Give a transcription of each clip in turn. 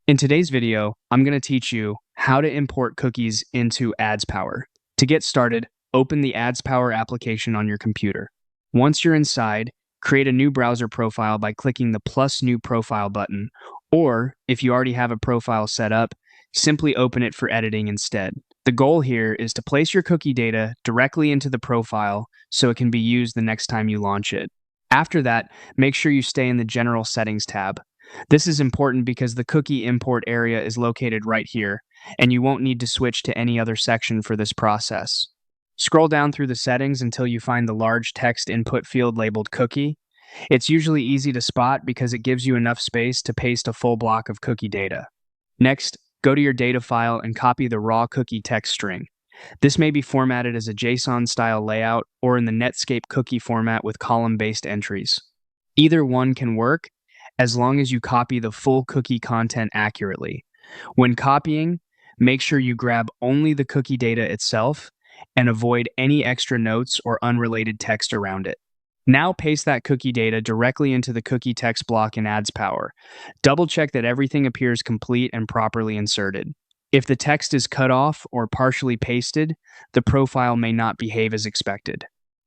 In today's video, I'm going to teach you how to import cookies into AdsPower. To get started, open the AdsPower application on your computer. Once you're inside, create a new browser profile by clicking the plus new profile button, or if you already have a profile set up, simply open it for editing instead. The goal here is to place your cookie data directly into the profile so it can be used the next time you launch it. After that, make sure you stay in the General Settings tab. This is important because the cookie import area is located right here, and you won't need to switch to any other section for this process. Scroll down through the settings until you find the large text input field labeled cookie. It's usually easy to spot because it gives you enough space to paste a full block of cookie data. Next, go to your data file and copy the raw cookie text string. This may be formatted as a JSON-style layout or in the Netscape cookie format with column-based entries. Either one can work, as long as you copy the full cookie content accurately. When copying, make sure you grab only the cookie data itself and avoid any extra notes or unrelated text around it. Now paste that cookie data directly into the cookie text block in AdsPower. Double check that everything appears complete and properly inserted. If the text is cut off or partially pasted, the profile may not behave as expected.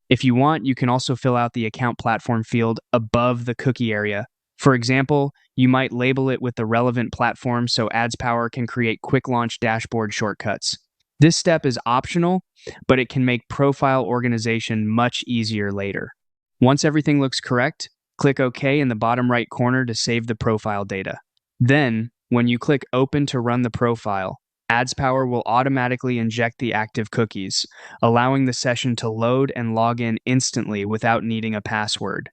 If you want, you can also fill out the account platform field above the cookie area. For example, you might label it with the relevant platform so AdsPower can create quick launch dashboard shortcuts. This step is optional, but it can make profile organization much easier later. Once everything looks correct, click OK in the bottom right corner to save the profile data. Then, when you click Open to run the profile, AdsPower will automatically inject the active cookies, allowing the session to load and log in instantly without needing a password.